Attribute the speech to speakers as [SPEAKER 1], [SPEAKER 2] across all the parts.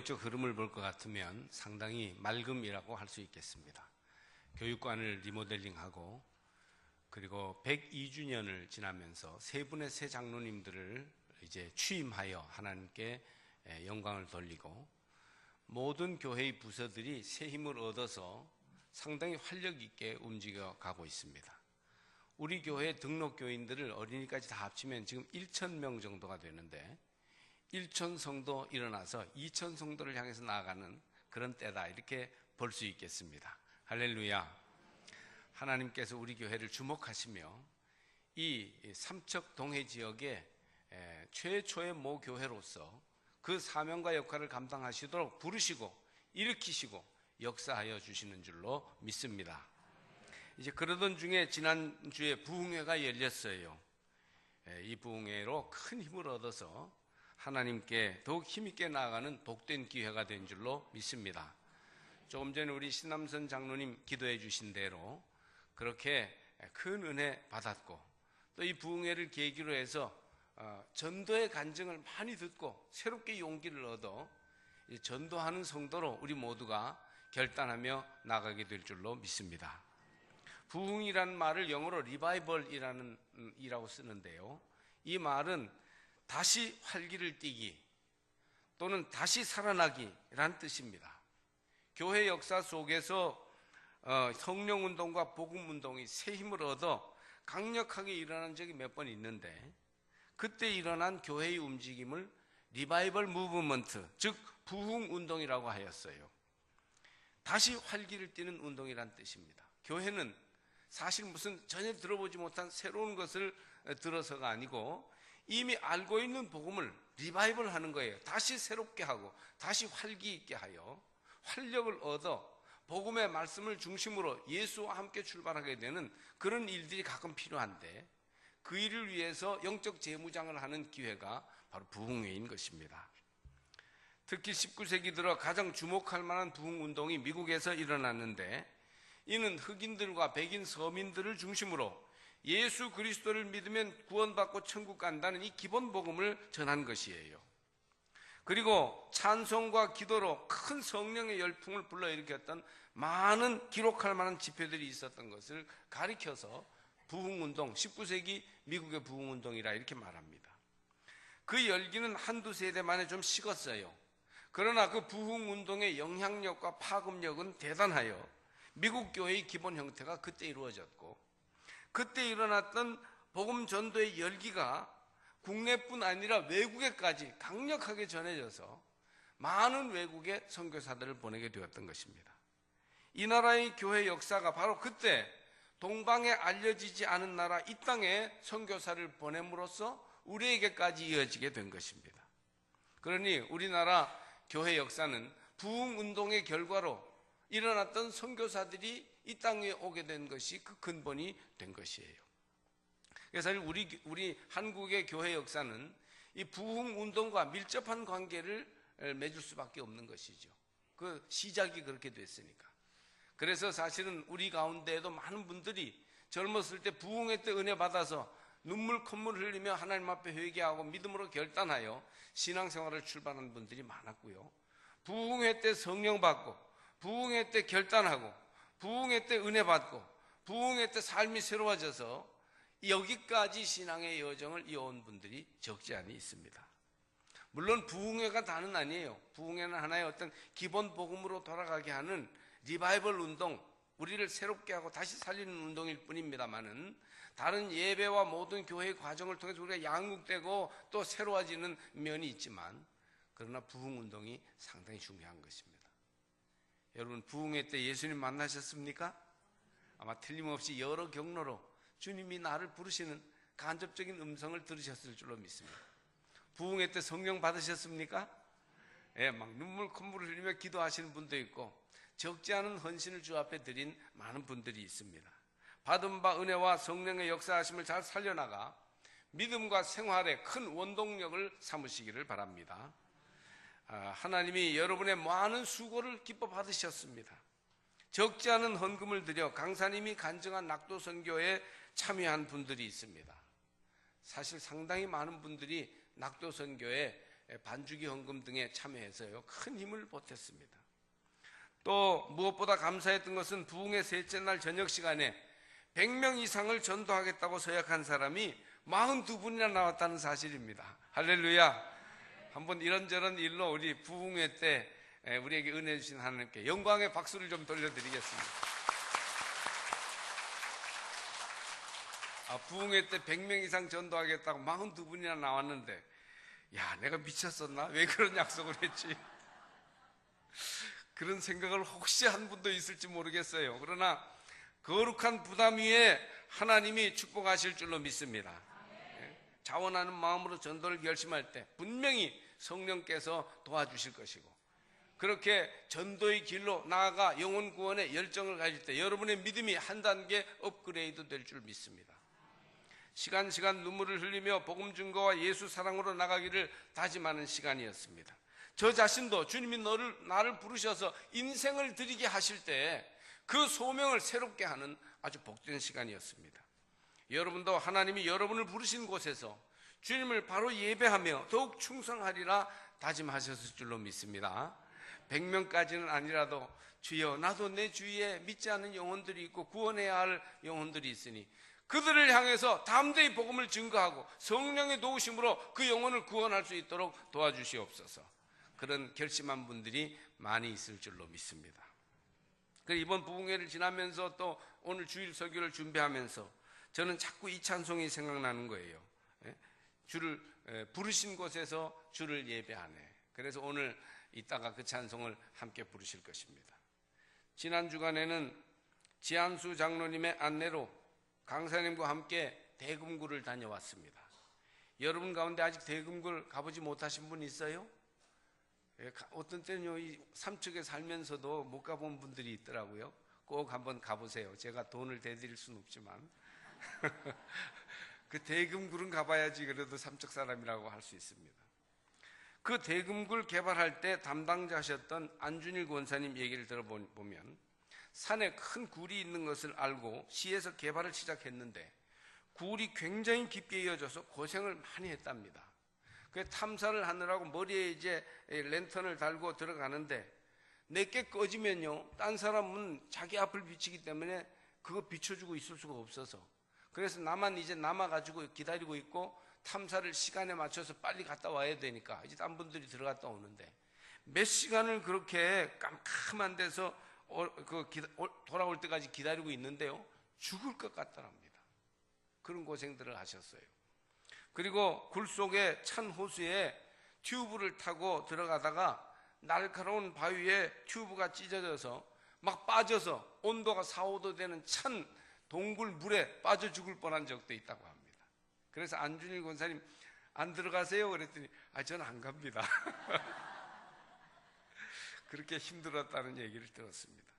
[SPEAKER 1] 영적 흐름을 볼 것 같으면 상당히 맑음이라고 할 수 있겠습니다. 교육관을 리모델링하고 그리고 102주년을 지나면서 세 분의 새 장로님들을 이제 취임하여 하나님께 영광을 돌리고 모든 교회의 부서들이 새 힘을 얻어서 상당히 활력 있게 움직여 가고 있습니다. 우리 교회 등록 교인들을 어린이까지 다 합치면 지금 1,000명 정도가 되는데 1천 성도 일어나서 2천 성도를 향해서 나아가는 그런 때다, 이렇게 볼 수 있겠습니다. 할렐루야. 하나님께서 우리 교회를 주목하시며 이 삼척 동해 지역의 최초의 모 교회로서 그 사명과 역할을 감당하시도록 부르시고 일으키시고 역사하여 주시는 줄로 믿습니다. 이제 그러던 중에 지난주에 부흥회가 열렸어요. 이 부흥회로 큰 힘을 얻어서 하나님께 더욱 힘있게 나아가는 복된 기회가 된 줄로 믿습니다. 조금 전에 우리 신남선 장로님 기도해 주신 대로 그렇게 큰 은혜 받았고, 또 이 부흥회를 계기로 해서 전도의 간증을 많이 듣고 새롭게 용기를 얻어 전도하는 성도로 우리 모두가 결단하며 나가게 될 줄로 믿습니다. 부흥이라는 말을 영어로 리바이벌이라고 쓰는데요, 이 말은 다시 활기를 띠기 또는 다시 살아나기라는 뜻입니다. 교회 역사 속에서 성령운동과 복음운동이 새 힘을 얻어 강력하게 일어난 적이 몇 번 있는데, 그때 일어난 교회의 움직임을 리바이벌 무브먼트, 즉 부흥운동이라고 하였어요. 다시 활기를 띠는 운동이란 뜻입니다. 교회는 사실 무슨 전혀 들어보지 못한 새로운 것을 들어서가 아니고 이미 알고 있는 복음을 리바이벌 하는 거예요. 다시 새롭게 하고 다시 활기 있게 하여 활력을 얻어 복음의 말씀을 중심으로 예수와 함께 출발하게 되는 그런 일들이 가끔 필요한데, 그 일을 위해서 영적 재무장을 하는 기회가 바로 부흥회인 것입니다. 특히 19세기 들어 가장 주목할 만한 부흥운동이 미국에서 일어났는데, 이는 흑인들과 백인 서민들을 중심으로 예수 그리스도를 믿으면 구원받고 천국 간다는 이 기본 복음을 전한 것이에요. 그리고 찬송과 기도로 큰 성령의 열풍을 불러일으켰던 많은 기록할 만한 집회들이 있었던 것을 가리켜서 부흥운동, 19세기 미국의 부흥운동이라 이렇게 말합니다. 그 열기는 한두 세대 만에 좀 식었어요. 그러나 그 부흥운동의 영향력과 파급력은 대단하여 미국 교회의 기본 형태가 그때 이루어졌고, 그때 일어났던 복음 전도의 열기가 국내뿐 아니라 외국에까지 강력하게 전해져서 많은 외국의 선교사들을 보내게 되었던 것입니다. 이 나라의 교회 역사가 바로 그때 동방에 알려지지 않은 나라 이 땅에 선교사를 보냄으로써 우리에게까지 이어지게 된 것입니다. 그러니 우리나라 교회 역사는 부흥운동의 결과로 일어났던 선교사들이 이 땅에 오게 된 것이 그 근본이 된 것이에요. 그래서 우리 한국의 교회 역사는 이 부흥운동과 밀접한 관계를 맺을 수밖에 없는 것이죠. 그 시작이 그렇게 됐으니까. 그래서 사실은 우리 가운데에도 많은 분들이 젊었을 때 부흥회 때 은혜 받아서 눈물 콧물 흘리며 하나님 앞에 회개하고 믿음으로 결단하여 신앙생활을 출발한 분들이 많았고요. 부흥회 때 성령 받고 부흥회 때 결단하고 부흥회 때 은혜 받고 부흥회 때 삶이 새로워져서 여기까지 신앙의 여정을 이어온 분들이 적지 않이 있습니다. 물론 부흥회가 다는 아니에요. 부흥회는 하나의 어떤 기본 복음으로 돌아가게 하는 리바이벌 운동, 우리를 새롭게 하고 다시 살리는 운동일 뿐입니다만은, 다른 예배와 모든 교회의 과정을 통해서 우리가 양육되고 또 새로워지는 면이 있지만, 그러나 부흥운동이 상당히 중요한 것입니다. 여러분, 부흥회 때 예수님 만나셨습니까? 아마 틀림없이 여러 경로로 주님이 나를 부르시는 간접적인 음성을 들으셨을 줄로 믿습니다. 부흥회 때 성령 받으셨습니까? 예, 막 눈물 콧물을 흘리며 기도하시는 분도 있고 적지 않은 헌신을 주 앞에 드린 많은 분들이 있습니다. 받은 바 은혜와 성령의 역사하심을 잘 살려나가 믿음과 생활에 큰 원동력을 삼으시기를 바랍니다. 하나님이 여러분의 많은 수고를 기뻐 받으셨습니다. 적지 않은 헌금을 들여 강사님이 간증한 낙도 선교에 참여한 분들이 있습니다. 사실 상당히 많은 분들이 낙도 선교에 반주기 헌금 등에 참여해서요 큰 힘을 보탰습니다. 또 무엇보다 감사했던 것은 부흥의 셋째 날 저녁 시간에 100명 이상을 전도하겠다고 서약한 사람이 42분이나 나왔다는 사실입니다. 할렐루야. 한번 이런저런 일로 우리 부흥회 때 우리에게 은혜 주신 하나님께 영광의 박수를 좀 돌려드리겠습니다. 부흥회 때 100명 이상 전도하겠다고 42분이나 나왔는데 야, 내가 미쳤었나? 왜 그런 약속을 했지? 그런 생각을 혹시 한 분도 있을지 모르겠어요. 그러나 거룩한 부담 위에 하나님이 축복하실 줄로 믿습니다. 자원하는 마음으로 전도를 결심할 때 분명히 성령께서 도와주실 것이고, 그렇게 전도의 길로 나아가 영혼 구원의 열정을 가질 때 여러분의 믿음이 한 단계 업그레이드 될 줄 믿습니다. 시간 눈물을 흘리며 복음 증거와 예수 사랑으로 나가기를 다짐하는 시간이었습니다. 저 자신도 주님이 나를 부르셔서 인생을 드리게 하실 때 그 소명을 새롭게 하는 아주 복된 시간이었습니다. 여러분도 하나님이 여러분을 부르신 곳에서 주님을 바로 예배하며 더욱 충성하리라 다짐하셨을 줄로 믿습니다. 100명까지는 아니라도 주여, 나도 내 주위에 믿지 않는 영혼들이 있고 구원해야 할 영혼들이 있으니 그들을 향해서 담대히 복음을 증거하고 성령의 도우심으로 그 영혼을 구원할 수 있도록 도와주시옵소서. 그런 결심한 분들이 많이 있을 줄로 믿습니다. 이번 부흥회를 지나면서 또 오늘 주일 설교를 준비하면서 저는 자꾸 이 찬송이 생각나는 거예요. 주를 부르신 곳에서 주를 예배하네. 그래서 오늘 이따가 그 찬송을 함께 부르실 것입니다. 지난 주간에는 지한수 장로님의 안내로 강사님과 함께 대금굴을 다녀왔습니다. 여러분 가운데 아직 대금굴 가보지 못하신 분 있어요? 어떤 때는요, 이 삼척에 살면서도 못 가본 분들이 있더라고요. 꼭 한번 가보세요. 제가 돈을 대드릴 수는 없지만 그 대금굴은 가봐야지 그래도 삼척 사람이라고 할 수 있습니다. 그 대금굴 개발할 때 담당자셨던 안준일 권사님 얘기를 들어보면 산에 큰 굴이 있는 것을 알고 시에서 개발을 시작했는데 굴이 굉장히 깊게 이어져서 고생을 많이 했답니다. 그 탐사를 하느라고 머리에 이제 랜턴을 달고 들어가는데 내게 꺼지면요, 딴 사람은 자기 앞을 비치기 때문에 그거 비춰주고 있을 수가 없어서, 그래서 나만 이제 남아가지고 기다리고 있고 탐사를 시간에 맞춰서 빨리 갔다 와야 되니까 이제 딴 분들이 들어갔다 오는데 몇 시간을 그렇게 깜깜한 데서 돌아올 때까지 기다리고 있는데요, 죽을 것 같더랍니다. 그런 고생들을 하셨어요. 그리고 굴 속에 찬 호수에 튜브를 타고 들어가다가 날카로운 바위에 튜브가 찢어져서 막 빠져서 온도가 4, 5도 되는 찬 동굴 물에 빠져 죽을 뻔한 적도 있다고 합니다. 그래서 안준일 권사님, 안 들어가세요? 그랬더니 저는 안 갑니다. 그렇게 힘들었다는 얘기를 들었습니다.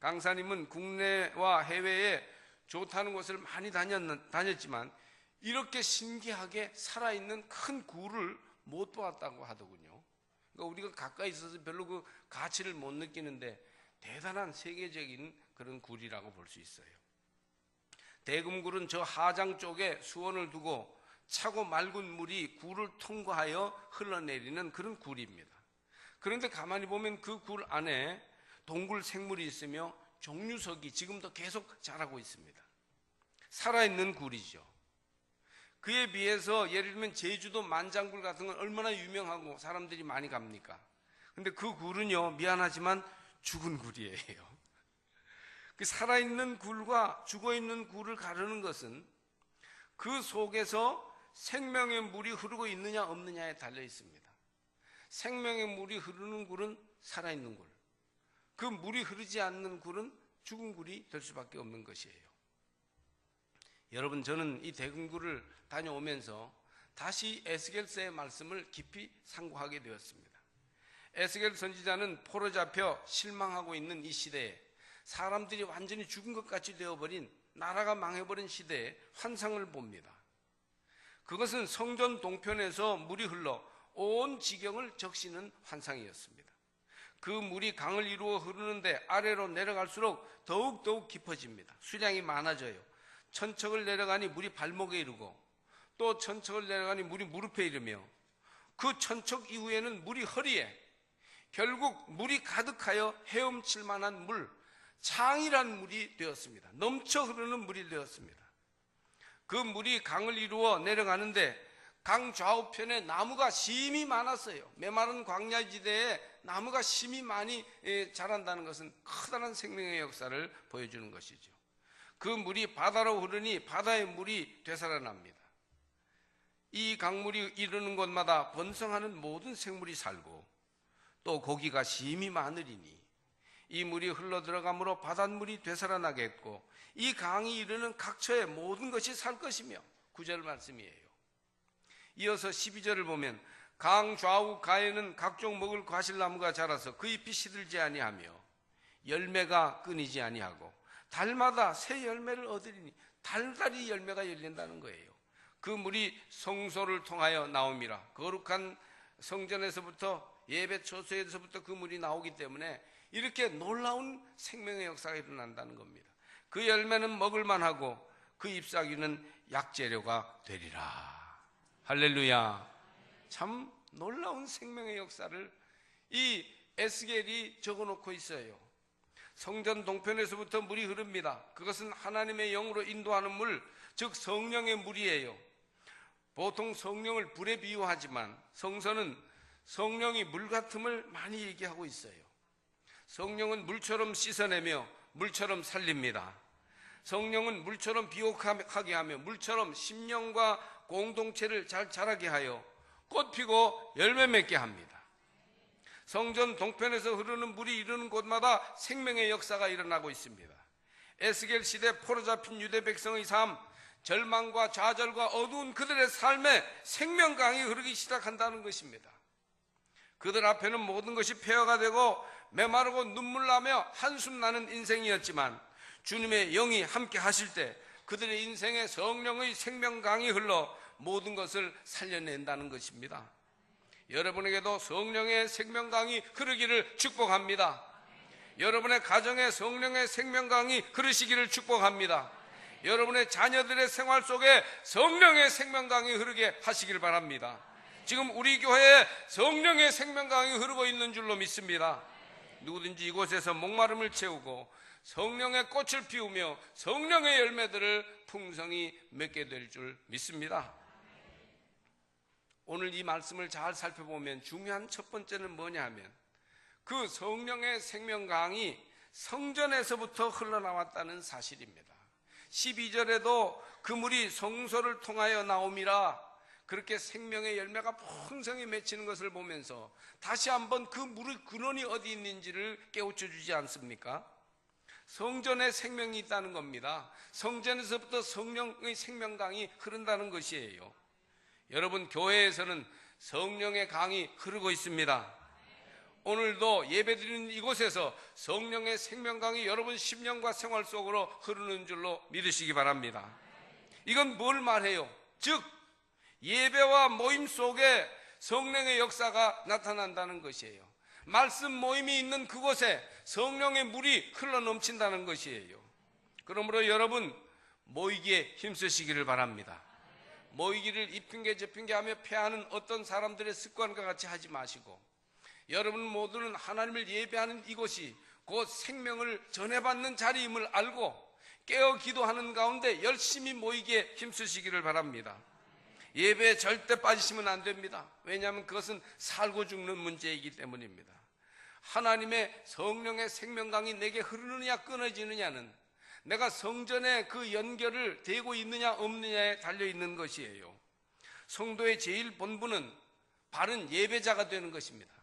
[SPEAKER 1] 강사님은 국내와 해외에 좋다는 곳을 많이 다녔지만 이렇게 신기하게 살아있는 큰 굴을 못 보았다고 하더군요. 그러니까 우리가 가까이 있어서 별로 그 가치를 못 느끼는데 대단한 세계적인 그런 굴이라고 볼 수 있어요. 대금굴은 저 하장 쪽에 수원을 두고 차고 맑은 물이 굴을 통과하여 흘러내리는 그런 굴입니다. 그런데 가만히 보면 그 굴 안에 동굴 생물이 있으며 종류석이 지금도 계속 자라고 있습니다. 살아있는 굴이죠. 그에 비해서 예를 들면 제주도 만장굴 같은 건 얼마나 유명하고 사람들이 많이 갑니까? 근데 그 굴은요, 미안하지만 죽은 굴이에요. 그 살아있는 굴과 죽어있는 굴을 가르는 것은 그 속에서 생명의 물이 흐르고 있느냐 없느냐에 달려 있습니다. 생명의 물이 흐르는 굴은 살아있는 굴, 그 물이 흐르지 않는 굴은 죽은 굴이 될 수밖에 없는 것이에요. 여러분, 저는 이 대금굴을 다녀오면서 다시 에스겔서의 말씀을 깊이 상고하게 되었습니다. 에스겔 선지자는 포로 잡혀 실망하고 있는 이 시대에 사람들이 완전히 죽은 것 같이 되어버린, 나라가 망해버린 시대에 환상을 봅니다. 그것은 성전 동편에서 물이 흘러 온 지경을 적시는 환상이었습니다. 그 물이 강을 이루어 흐르는데 아래로 내려갈수록 더욱 깊어집니다. 수량이 많아져요. 천척을 내려가니 물이 발목에 이르고 또 천척을 내려가니 물이 무릎에 이르며 그 천척 이후에는 물이 허리에, 결국 물이 가득하여 헤엄칠 만한 물, 창이란 물이 되었습니다. 넘쳐 흐르는 물이 되었습니다. 그 물이 강을 이루어 내려가는데 강 좌우편에 나무가 심이 많았어요. 메마른 광야지대에 나무가 심이 많이 자란다는 것은 커다란 생명의 역사를 보여주는 것이죠. 그 물이 바다로 흐르니 바다의 물이 되살아납니다. 이 강물이 이르는 곳마다 번성하는 모든 생물이 살고 또 고기가 심이 많으리니 이 물이 흘러들어가므로 바닷물이 되살아나겠고 이 강이 이르는 각처의 모든 것이 살 것이며, 9절 말씀이에요. 이어서 12절을 보면 강 좌우 가에는 각종 먹을 과실나무가 자라서 그 잎이 시들지 아니하며 열매가 끊이지 아니하고 달마다 새 열매를 얻으리니, 달달이 열매가 열린다는 거예요. 그 물이 성소를 통하여 나옵니다. 거룩한 성전에서부터, 예배 처소에서부터 그 물이 나오기 때문에 이렇게 놀라운 생명의 역사가 일어난다는 겁니다. 그 열매는 먹을만하고 그 잎사귀는 약재료가 되리라. 할렐루야. 참 놀라운 생명의 역사를 이 에스겔이 적어놓고 있어요. 성전 동편에서부터 물이 흐릅니다. 그것은 하나님의 영으로 인도하는 물, 즉 성령의 물이에요. 보통 성령을 불에 비유하지만 성서는 성령이 물 같음을 많이 얘기하고 있어요. 성령은 물처럼 씻어내며 물처럼 살립니다. 성령은 물처럼 비옥하게 하며 물처럼 심령과 공동체를 잘 자라게 하여 꽃 피고 열매 맺게 합니다. 성전 동편에서 흐르는 물이 이르는 곳마다 생명의 역사가 일어나고 있습니다. 에스겔 시대 포로 잡힌 유대 백성의 삶, 절망과 좌절과 어두운 그들의 삶에 생명강이 흐르기 시작한다는 것입니다. 그들 앞에는 모든 것이 폐허가 되고 메마르고 눈물 나며 한숨 나는 인생이었지만 주님의 영이 함께 하실 때 그들의 인생에 성령의 생명강이 흘러 모든 것을 살려낸다는 것입니다. 여러분에게도 성령의 생명강이 흐르기를 축복합니다. 여러분의 가정에 성령의 생명강이 흐르시기를 축복합니다. 여러분의 자녀들의 생활 속에 성령의 생명강이 흐르게 하시길 바랍니다. 지금 우리 교회에 성령의 생명강이 흐르고 있는 줄로 믿습니다. 누구든지 이곳에서 목마름을 채우고 성령의 꽃을 피우며 성령의 열매들을 풍성히 맺게 될 줄 믿습니다. 오늘 이 말씀을 잘 살펴보면 중요한 첫 번째는 뭐냐 하면 그 성령의 생명강이 성전에서부터 흘러나왔다는 사실입니다. 12절에도 그 물이 성소를 통하여 나옴이라, 그렇게 생명의 열매가 풍성히 맺히는 것을 보면서 다시 한번 그 물의 근원이 어디 있는지를 깨우쳐 주지 않습니까? 성전에 생명이 있다는 겁니다. 성전에서부터 성령의 생명강이 흐른다는 것이에요. 여러분, 교회에서는 성령의 강이 흐르고 있습니다. 오늘도 예배드리는 이곳에서 성령의 생명강이 여러분 심령과 생활 속으로 흐르는 줄로 믿으시기 바랍니다. 이건 뭘 말해요? 즉 예배와 모임 속에 성령의 역사가 나타난다는 것이에요. 말씀 모임이 있는 그곳에 성령의 물이 흘러넘친다는 것이에요. 그러므로 여러분 모이기에 힘쓰시기를 바랍니다. 모이기를 이 핑계 저 핑계 하며 패하는 어떤 사람들의 습관과 같이 하지 마시고, 여러분 모두는 하나님을 예배하는 이곳이 곧 생명을 전해받는 자리임을 알고 깨어 기도하는 가운데 열심히 모이기에 힘쓰시기를 바랍니다. 예배에 절대 빠지시면 안 됩니다. 왜냐하면 그것은 살고 죽는 문제이기 때문입니다. 하나님의 성령의 생명강이 내게 흐르느냐 끊어지느냐는 내가 성전에 그 연결을 대고 있느냐 없느냐에 달려있는 것이에요. 성도의 제일 본분은 바른 예배자가 되는 것입니다.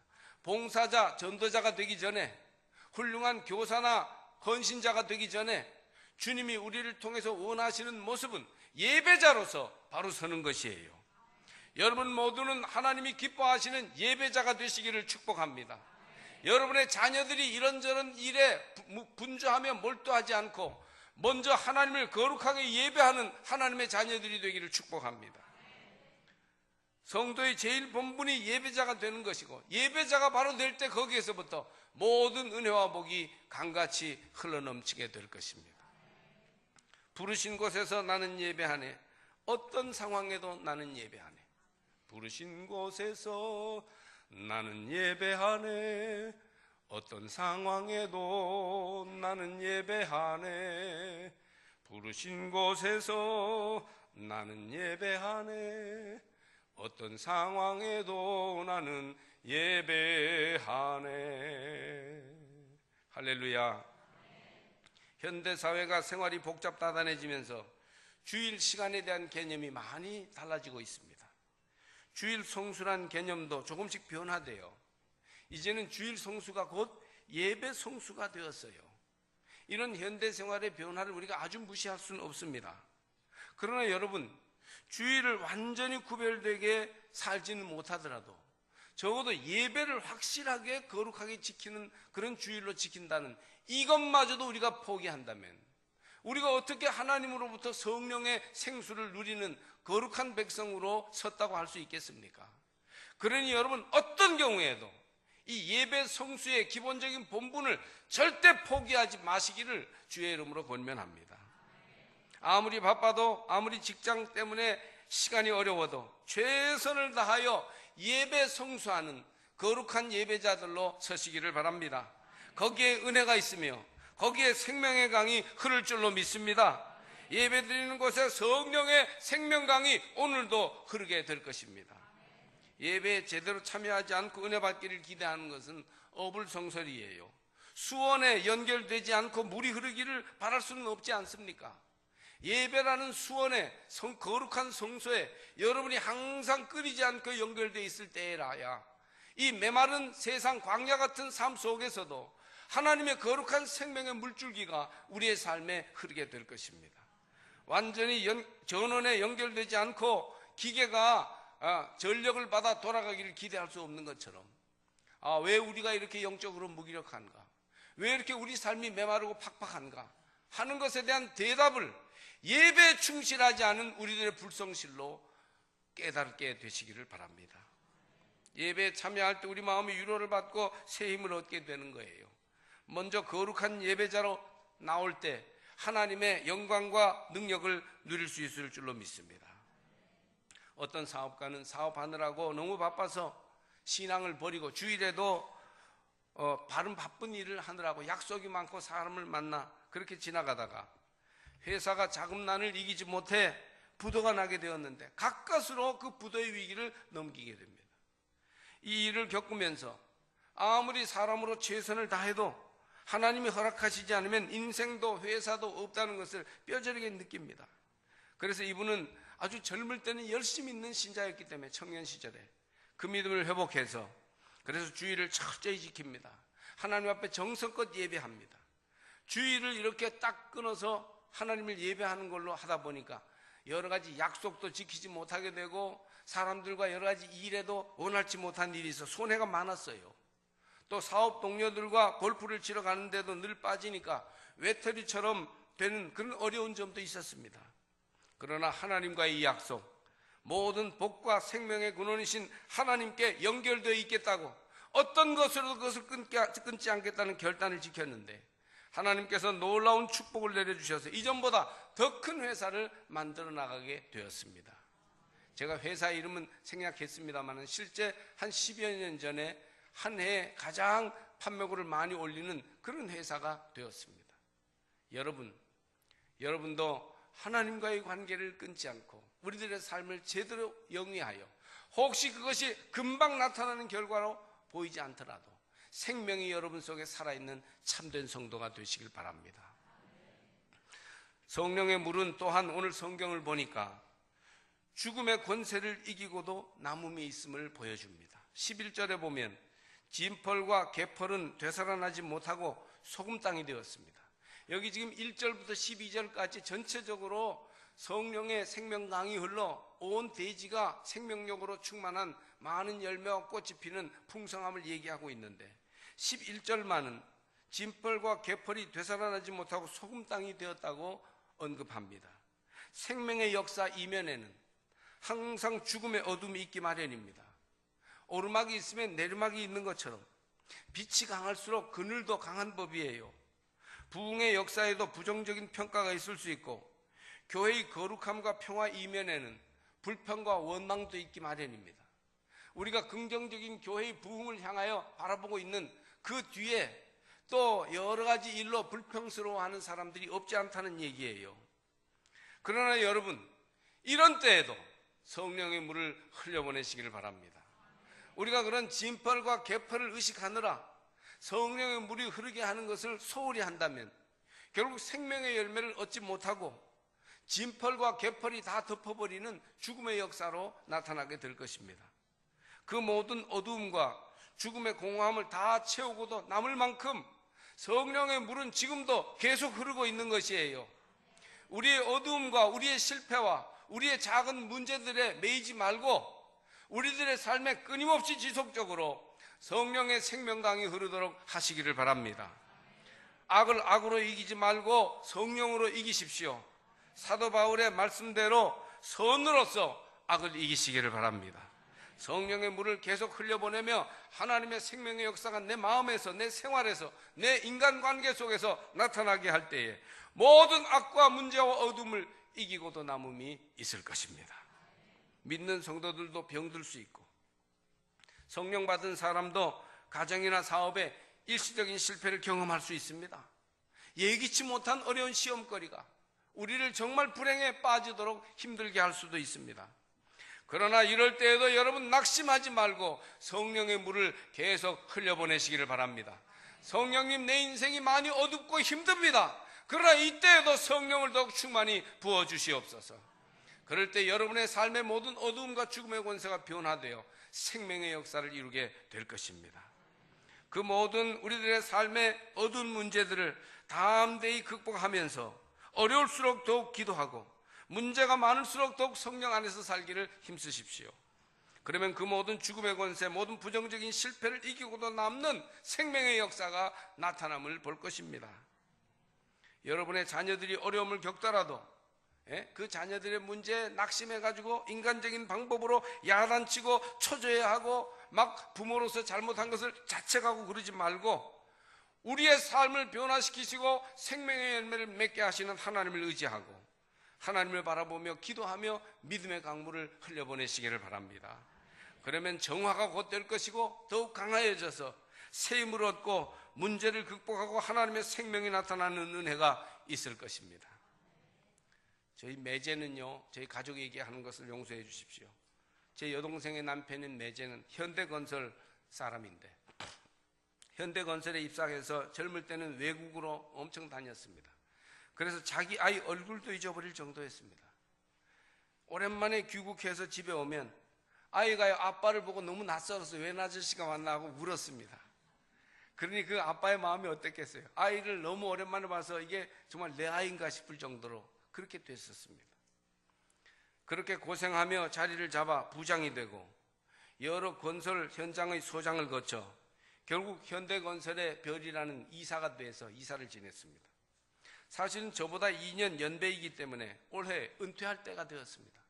[SPEAKER 1] 봉사자, 전도자가 되기 전에, 훌륭한 교사나 헌신자가 되기 전에 주님이 우리를 통해서 원하시는 모습은 예배자로서 바로 서는 것이에요. 여러분 모두는 하나님이 기뻐하시는 예배자가 되시기를 축복합니다. 여러분의 자녀들이 이런저런 일에 분주하며 몰두하지 않고 먼저 하나님을 거룩하게 예배하는 하나님의 자녀들이 되기를 축복합니다. 성도의 제일 본분이 예배자가 되는 것이고, 예배자가 바로 될 때 거기에서부터 모든 은혜와 복이 강같이 흘러넘치게 될 것입니다. 부르신 곳에서 나는 예배하네. 어떤 상황에도 나는 예배하네. 부르신 곳에서 나는 예배하네. 어떤 상황에도 나는 예배하네. 부르신 곳에서 나는 예배하네. 어떤 상황에도 나는 예배하네. 할렐루야. 현대사회가 생활이 복잡다단해지면서 주일 시간에 대한 개념이 많이 달라지고 있습니다. 주일 성수란 개념도 조금씩 변화돼요. 이제는 주일 성수가 곧 예배 성수가 되었어요. 이런 현대생활의 변화를 우리가 아주 무시할 수는 없습니다. 그러나 여러분, 주일을 완전히 구별되게 살지는 못하더라도 적어도 예배를 확실하게 거룩하게 지키는 그런 주일로 지킨다는 이것마저도 우리가 포기한다면 우리가 어떻게 하나님으로부터 성령의 생수를 누리는 거룩한 백성으로 섰다고 할 수 있겠습니까? 그러니 여러분, 어떤 경우에도 이 예배 성수의 기본적인 본분을 절대 포기하지 마시기를 주의 이름으로 권면합니다. 아무리 바빠도, 아무리 직장 때문에 시간이 어려워도 최선을 다하여 예배 성수하는 거룩한 예배자들로 서시기를 바랍니다. 거기에 은혜가 있으며 거기에 생명의 강이 흐를 줄로 믿습니다. 예배드리는 곳에 성령의 생명강이 오늘도 흐르게 될 것입니다. 예배에 제대로 참여하지 않고 은혜 받기를 기대하는 것은 어불성설이에요. 수원에 연결되지 않고 물이 흐르기를 바랄 수는 없지 않습니까? 예배라는 수원에 거룩한 성소에 여러분이 항상 끊이지 않고 연결되어 있을 때라야 이 메마른 세상 광야 같은 삶 속에서도 하나님의 거룩한 생명의 물줄기가 우리의 삶에 흐르게 될 것입니다. 완전히 전원에 연결되지 않고 기계가 전력을 받아 돌아가기를 기대할 수 없는 것처럼 왜 우리가 이렇게 영적으로 무기력한가? 왜 이렇게 우리 삶이 메마르고 팍팍한가? 하는 것에 대한 대답을 예배에 충실하지 않은 우리들의 불성실로 깨닫게 되시기를 바랍니다. 예배에 참여할 때 우리 마음이 위로를 받고 새 힘을 얻게 되는 거예요. 먼저 거룩한 예배자로 나올 때 하나님의 영광과 능력을 누릴 수 있을 줄로 믿습니다. 어떤 사업가는 사업하느라고 너무 바빠서 신앙을 버리고 주일에도 다른 바쁜 일을 하느라고 약속이 많고 사람을 만나 그렇게 지나가다가 회사가 자금난을 이기지 못해 부도가 나게 되었는데 가까스로 그 부도의 위기를 넘기게 됩니다. 이 일을 겪으면서 아무리 사람으로 최선을 다해도 하나님이 허락하시지 않으면 인생도 회사도 없다는 것을 뼈저리게 느낍니다. 그래서 이분은 아주 젊을 때는 열심히 있는 신자였기 때문에 청년 시절에 그 믿음을 회복해서 그래서 주일을 철저히 지킵니다. 하나님 앞에 정성껏 예배합니다. 주일을 이렇게 딱 끊어서 하나님을 예배하는 걸로 하다 보니까 여러 가지 약속도 지키지 못하게 되고 사람들과 여러 가지 일에도 원활치 못한 일이 있어 손해가 많았어요. 또 사업 동료들과 골프를 치러 가는데도 늘 빠지니까 외톨이처럼 되는 그런 어려운 점도 있었습니다. 그러나 하나님과의 이 약속, 모든 복과 생명의 근원이신 하나님께 연결되어 있겠다고 어떤 것으로도 그것을 끊지 않겠다는 결단을 지켰는데 하나님께서 놀라운 축복을 내려주셔서 이전보다 더 큰 회사를 만들어 나가게 되었습니다. 제가 회사 이름은 생략했습니다만 실제 한 10여 년 전에 한 해에 가장 판매고를 많이 올리는 그런 회사가 되었습니다. 여러분도 하나님과의 관계를 끊지 않고 우리들의 삶을 제대로 영위하여 혹시 그것이 금방 나타나는 결과로 보이지 않더라도 생명이 여러분 속에 살아있는 참된 성도가 되시길 바랍니다. 성령의 물은 또한 오늘 성경을 보니까 죽음의 권세를 이기고도 남음이 있음을 보여줍니다. 11절에 보면 진펄과 개펄은 되살아나지 못하고 소금 땅이 되었습니다. 여기 지금 1절부터 12절까지 전체적으로 성령의 생명강이 흘러 온 대지가 생명력으로 충만한 많은 열매와 꽃이 피는 풍성함을 얘기하고 있는데 11절만은 진펄과 개펄이 되살아나지 못하고 소금 땅이 되었다고 언급합니다. 생명의 역사 이면에는 항상 죽음의 어둠이 있기 마련입니다. 오르막이 있으면 내리막이 있는 것처럼 빛이 강할수록 그늘도 강한 법이에요. 부흥의 역사에도 부정적인 평가가 있을 수 있고 교회의 거룩함과 평화 이면에는 불평과 원망도 있기 마련입니다. 우리가 긍정적인 교회의 부흥을 향하여 바라보고 있는 그 뒤에 또 여러 가지 일로 불평스러워하는 사람들이 없지 않다는 얘기예요. 그러나 여러분, 이런 때에도 성령의 물을 흘려보내시기를 바랍니다. 우리가 그런 진펄과 개펄을 의식하느라 성령의 물이 흐르게 하는 것을 소홀히 한다면 결국 생명의 열매를 얻지 못하고 진펄과 개펄이 다 덮어버리는 죽음의 역사로 나타나게 될 것입니다. 그 모든 어두움과 죽음의 공허함을 다 채우고도 남을 만큼 성령의 물은 지금도 계속 흐르고 있는 것이에요. 우리의 어두움과 우리의 실패와 우리의 작은 문제들에 매이지 말고 우리들의 삶에 끊임없이 지속적으로 성령의 생명강이 흐르도록 하시기를 바랍니다. 악을 악으로 이기지 말고 성령으로 이기십시오. 사도 바울의 말씀대로 선으로서 악을 이기시기를 바랍니다. 성령의 물을 계속 흘려보내며 하나님의 생명의 역사가 내 마음에서, 내 생활에서, 내 인간관계 속에서 나타나게 할 때에 모든 악과 문제와 어둠을 이기고도 남음이 있을 것입니다. 믿는 성도들도 병들 수 있고 성령 받은 사람도 가정이나 사업에 일시적인 실패를 경험할 수 있습니다. 예기치 못한 어려운 시험거리가 우리를 정말 불행에 빠지도록 힘들게 할 수도 있습니다. 그러나 이럴 때에도 여러분 낙심하지 말고 성령의 물을 계속 흘려보내시기를 바랍니다. 성령님, 내 인생이 많이 어둡고 힘듭니다. 그러나 이때에도 성령을 더욱 충만히 부어주시옵소서. 그럴 때 여러분의 삶의 모든 어두움과 죽음의 권세가 변화되어 생명의 역사를 이루게 될 것입니다. 그 모든 우리들의 삶의 어두운 문제들을 담대히 극복하면서 어려울수록 더욱 기도하고 문제가 많을수록 더욱 성령 안에서 살기를 힘쓰십시오. 그러면 그 모든 죽음의 권세, 모든 부정적인 실패를 이기고도 남는 생명의 역사가 나타남을 볼 것입니다. 여러분의 자녀들이 어려움을 겪더라도 그 자녀들의 문제에 낙심해가지고 인간적인 방법으로 야단치고 초조해하고 막 부모로서 잘못한 것을 자책하고 그러지 말고 우리의 삶을 변화시키시고 생명의 열매를 맺게 하시는 하나님을 의지하고 하나님을 바라보며 기도하며 믿음의 강물을 흘려보내시기를 바랍니다. 그러면 정화가 곧 될 것이고 더욱 강화해져서 새 힘을 얻고 문제를 극복하고 하나님의 생명이 나타나는 은혜가 있을 것입니다. 저희 매제는요, 저희 가족 얘기하는 것을 용서해 주십시오. 제 여동생의 남편인 매제는 현대건설 사람인데 현대건설에 입사해서 젊을 때는 외국으로 엄청 다녔습니다. 그래서 자기 아이 얼굴도 잊어버릴 정도였습니다. 오랜만에 귀국해서 집에 오면 아이가 아빠를 보고 너무 낯설어서 웬 아저씨가 왔나 하고 울었습니다. 그러니 그 아빠의 마음이 어땠겠어요? 아이를 너무 오랜만에 봐서 이게 정말 내 아이인가 싶을 정도로 그렇게 됐었습니다. 그렇게 고생하며 자리를 잡아 부장이 되고 여러 건설 현장의 소장을 거쳐 결국 현대건설의 별이라는 이사가 돼서 이사를 지냈습니다. 사실은 저보다 2년 연배이기 때문에 올해 은퇴할 때가 되었습니다.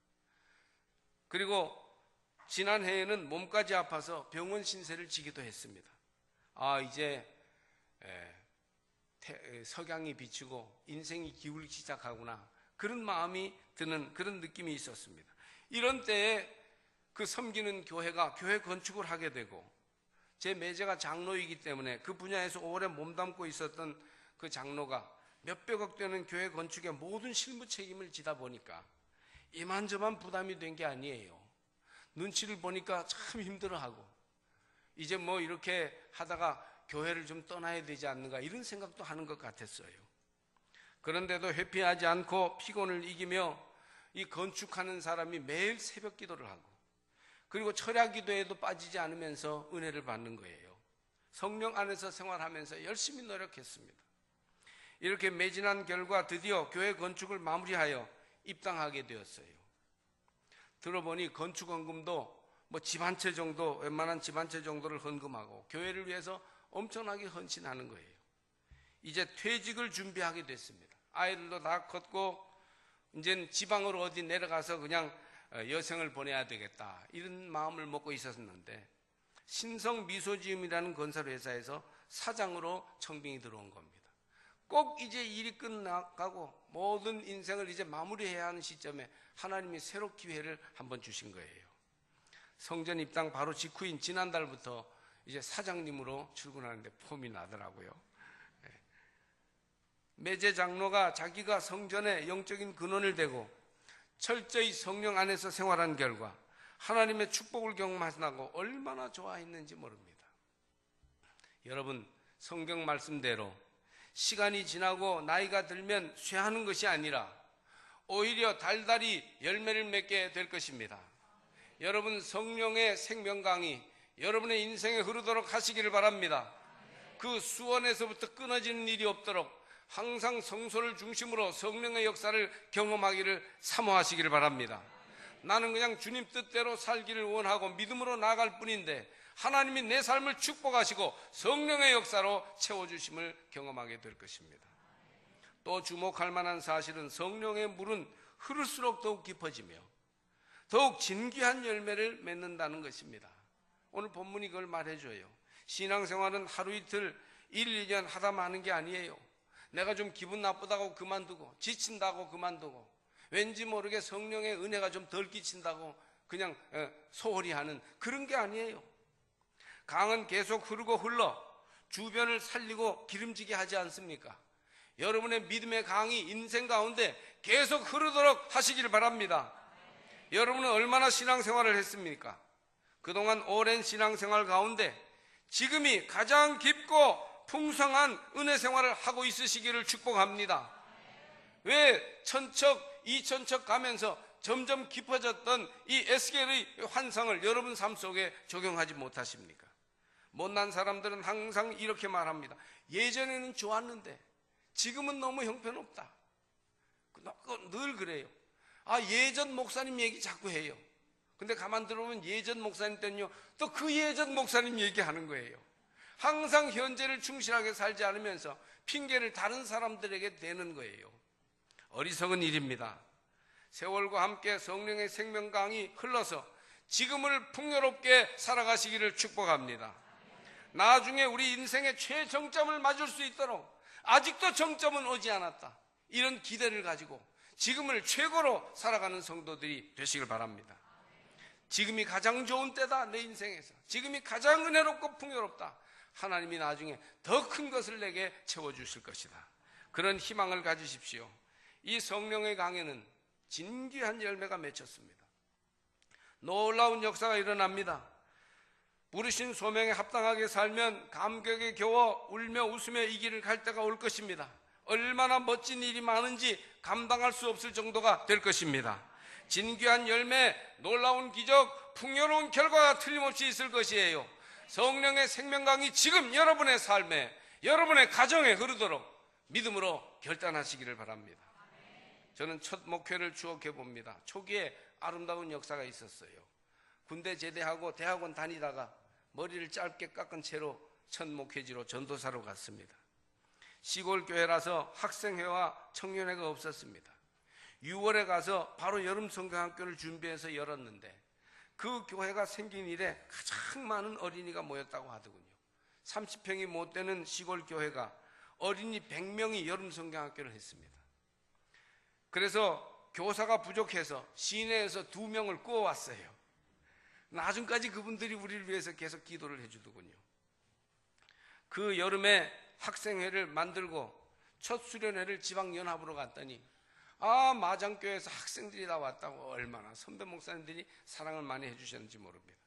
[SPEAKER 1] 그리고 지난해에는 몸까지 아파서 병원 신세를 지기도 했습니다. 이제 석양이 비치고 인생이 기울기 시작하구나, 그런 마음이 드는 그런 느낌이 있었습니다. 이런 때에 그 섬기는 교회가 교회 건축을 하게 되고 제 매제가 장로이기 때문에 그 분야에서 오래 몸담고 있었던 그 장로가 몇백억 되는 교회 건축의 모든 실무 책임을 지다 보니까 이만저만 부담이 된 게 아니에요. 눈치를 보니까 참 힘들어하고 이제 뭐 이렇게 하다가 교회를 좀 떠나야 되지 않는가 이런 생각도 하는 것 같았어요. 그런데도 회피하지 않고 피곤을 이기며 이 건축하는 사람이 매일 새벽 기도를 하고 그리고 철야 기도에도 빠지지 않으면서 은혜를 받는 거예요. 성령 안에서 생활하면서 열심히 노력했습니다. 이렇게 매진한 결과 드디어 교회 건축을 마무리하여 입당하게 되었어요. 들어보니 건축헌금도 뭐 집 한 채 정도, 웬만한 집 한 채 정도를 헌금하고 교회를 위해서 엄청나게 헌신하는 거예요. 이제 퇴직을 준비하게 됐습니다. 아이들도 다 컸고 이제 지방으로 어디 내려가서 그냥 여생을 보내야 되겠다 이런 마음을 먹고 있었는데 신성미소지음이라는 건설회사에서 사장으로 청빙이 들어온 겁니다. 꼭 이제 일이 끝나가고 모든 인생을 이제 마무리해야 하는 시점에 하나님이 새로 기회를 한번 주신 거예요. 성전 입당 바로 직후인 지난달부터 이제 사장님으로 출근하는데 폼이 나더라고요. 매제 장로가 자기가 성전의 영적인 근원을 대고 철저히 성령 안에서 생활한 결과 하나님의 축복을 경험하고 얼마나 좋아했는지 모릅니다. 여러분, 성경 말씀대로 시간이 지나고 나이가 들면 쇠하는 것이 아니라 오히려 달달이 열매를 맺게 될 것입니다. 여러분, 성령의 생명강이 여러분의 인생에 흐르도록 하시기를 바랍니다. 그 수원에서부터 끊어지는 일이 없도록 항상 성소를 중심으로 성령의 역사를 경험하기를 사모하시기를 바랍니다. 나는 그냥 주님 뜻대로 살기를 원하고 믿음으로 나아갈 뿐인데 하나님이 내 삶을 축복하시고 성령의 역사로 채워주심을 경험하게 될 것입니다. 또 주목할 만한 사실은 성령의 물은 흐를수록 더욱 깊어지며 더욱 진귀한 열매를 맺는다는 것입니다. 오늘 본문이 그걸 말해줘요. 신앙생활은 하루 이틀 1, 2년 하다 마는 게 아니에요. 내가 좀 기분 나쁘다고 그만두고 지친다고 그만두고 왠지 모르게 성령의 은혜가 좀 덜 끼친다고 그냥 소홀히 하는 그런 게 아니에요. 강은 계속 흐르고 흘러 주변을 살리고 기름지게 하지 않습니까? 여러분의 믿음의 강이 인생 가운데 계속 흐르도록 하시길 바랍니다. 여러분은 얼마나 신앙생활을 했습니까? 그동안 오랜 신앙생활 가운데 지금이 가장 깊고 풍성한 은혜 생활을 하고 있으시기를 축복합니다. 왜 천척, 이천척 가면서 점점 깊어졌던 이 에스겔의 환상을 여러분 삶 속에 적용하지 못하십니까? 못난 사람들은 항상 이렇게 말합니다. 예전에는 좋았는데 지금은 너무 형편없다. 늘 그래요. 예전 목사님 얘기 자꾸 해요. 근데 가만 들어보면 예전 목사님 때는요 또 그 예전 목사님 얘기하는 거예요. 항상 현재를 충실하게 살지 않으면서 핑계를 다른 사람들에게 대는 거예요. 어리석은 일입니다. 세월과 함께 성령의 생명강이 흘러서 지금을 풍요롭게 살아가시기를 축복합니다. 나중에 우리 인생의 최정점을 맞을 수 있도록 아직도 정점은 오지 않았다, 이런 기대를 가지고 지금을 최고로 살아가는 성도들이 되시길 바랍니다. 지금이 가장 좋은 때다. 내 인생에서 지금이 가장 은혜롭고 풍요롭다. 하나님이 나중에 더 큰 것을 내게 채워주실 것이다. 그런 희망을 가지십시오. 이 성령의 강에는 진귀한 열매가 맺혔습니다. 놀라운 역사가 일어납니다. 부르신 소명에 합당하게 살면 감격에 겨워 울며 웃으며 이 길을 갈 때가 올 것입니다. 얼마나 멋진 일이 많은지 감당할 수 없을 정도가 될 것입니다. 진귀한 열매, 놀라운 기적, 풍요로운 결과가 틀림없이 있을 것이에요. 성령의 생명강이 지금 여러분의 삶에, 여러분의 가정에 흐르도록 믿음으로 결단하시기를 바랍니다. 저는 첫 목회를 추억해 봅니다. 초기에 아름다운 역사가 있었어요. 군대 제대하고 대학원 다니다가 머리를 짧게 깎은 채로 첫 목회지로 전도사로 갔습니다. 시골 교회라서 학생회와 청년회가 없었습니다. 6월에 가서 바로 여름 성경학교를 준비해서 열었는데 그 교회가 생긴 이래 가장 많은 어린이가 모였다고 하더군요. 30평이 못 되는 시골 교회가 어린이 100명이 여름 성경학교를 했습니다. 그래서 교사가 부족해서 시내에서 2명을 꾸어왔어요. 나중까지 그분들이 우리를 위해서 계속 기도를 해주더군요. 그 여름에 학생회를 만들고 첫 수련회를 지방연합으로 갔더니 마장교회에서 학생들이 다 왔다고 얼마나 선배 목사님들이 사랑을 많이 해주셨는지 모릅니다.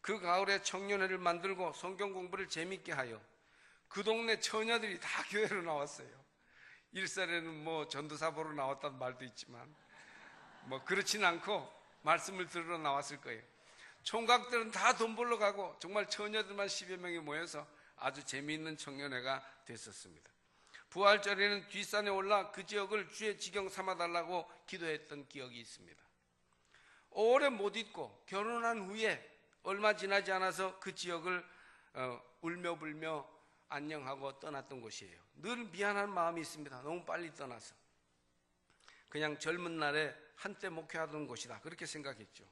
[SPEAKER 1] 그 가을에 청년회를 만들고 성경 공부를 재밌게 하여 그 동네 처녀들이 다 교회로 나왔어요. 일설에는 전도사 보러 나왔다는 말도 있지만 그렇진 않고 말씀을 들으러 나왔을 거예요. 총각들은 다 돈 벌러 가고 정말 처녀들만 10여 명이 모여서 아주 재미있는 청년회가 됐었습니다. 부활절에는 뒷산에 올라 그 지역을 주의 지경 삼아달라고 기도했던 기억이 있습니다. 오래 못 잊고 결혼한 후에 얼마 지나지 않아서 그 지역을 울며 불며 안녕하고 떠났던 곳이에요. 늘 미안한 마음이 있습니다. 너무 빨리 떠나서. 그냥 젊은 날에 한때 목회하던 곳이다, 그렇게 생각했죠.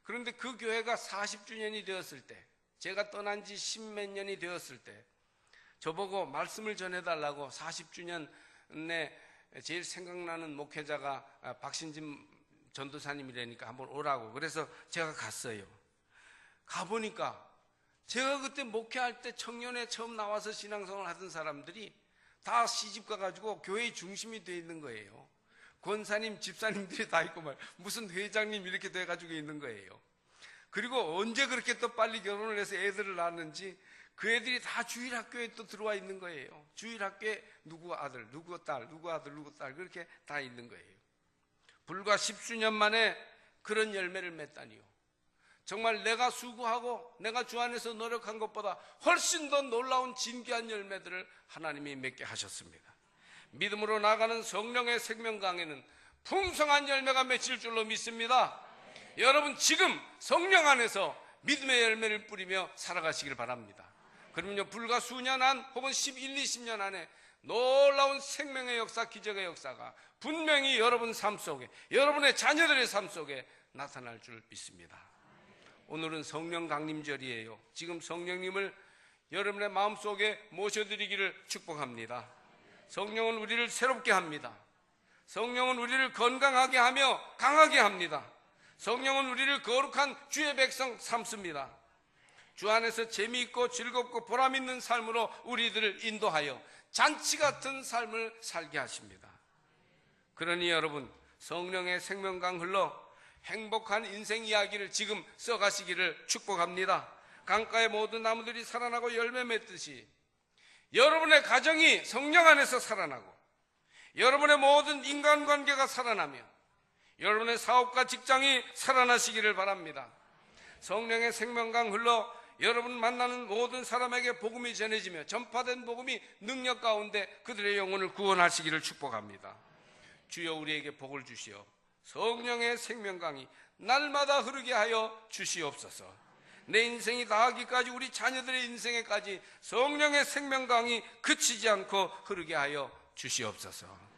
[SPEAKER 1] 그런데 그 교회가 40주년이 되었을 때, 제가 떠난 지 10몇 년이 되었을 때 저보고 말씀을 전해달라고 40주년에 제일 생각나는 목회자가 박신진 전도사님이라니까 한번 오라고, 그래서 제가 갔어요. 가보니까 제가 그때 목회할 때 청년회 처음 나와서 신앙생활 하던 사람들이 다 시집 가가지고 교회의 중심이 되어 있는 거예요. 권사님, 집사님들이 다 있고 무슨 회장님 이렇게 돼가지고 있는 거예요. 그리고 언제 그렇게 또 빨리 결혼을 해서 애들을 낳았는지 그 애들이 다 주일학교에 또 들어와 있는 거예요. 주일학교에 누구 아들, 누구 딸, 누구 아들, 누구 딸 그렇게 다 있는 거예요. 불과 10수년 만에 그런 열매를 맺다니요. 정말 내가 수고하고 내가 주 안에서 노력한 것보다 훨씬 더 놀라운 진귀한 열매들을 하나님이 맺게 하셨습니다. 믿음으로 나가는 성령의 생명강에는 풍성한 열매가 맺힐 줄로 믿습니다. 여러분 지금 성령 안에서 믿음의 열매를 뿌리며 살아가시길 바랍니다. 그러면요 불과 수년 안 혹은 11, 20년 안에 놀라운 생명의 역사, 기적의 역사가 분명히 여러분 삶 속에, 여러분의 자녀들의 삶 속에 나타날 줄 믿습니다. 오늘은 성령 강림절이에요. 지금 성령님을 여러분의 마음속에 모셔드리기를 축복합니다. 성령은 우리를 새롭게 합니다. 성령은 우리를 건강하게 하며 강하게 합니다. 성령은 우리를 거룩한 주의 백성 삼습니다. 주 안에서 재미있고 즐겁고 보람있는 삶으로 우리들을 인도하여 잔치 같은 삶을 살게 하십니다. 그러니 여러분 성령의 생명강 흘러 행복한 인생 이야기를 지금 써가시기를 축복합니다. 강가의 모든 나무들이 살아나고 열매 맺듯이 여러분의 가정이 성령 안에서 살아나고 여러분의 모든 인간관계가 살아나며 여러분의 사업과 직장이 살아나시기를 바랍니다. 성령의 생명강 흘러 여러분 만나는 모든 사람에게 복음이 전해지며 전파된 복음이 능력 가운데 그들의 영혼을 구원하시기를 축복합니다. 주여 우리에게 복을 주시어 성령의 생명강이 날마다 흐르게 하여 주시옵소서. 내 인생이 다하기까지 우리 자녀들의 인생에까지 성령의 생명강이 그치지 않고 흐르게 하여 주시옵소서.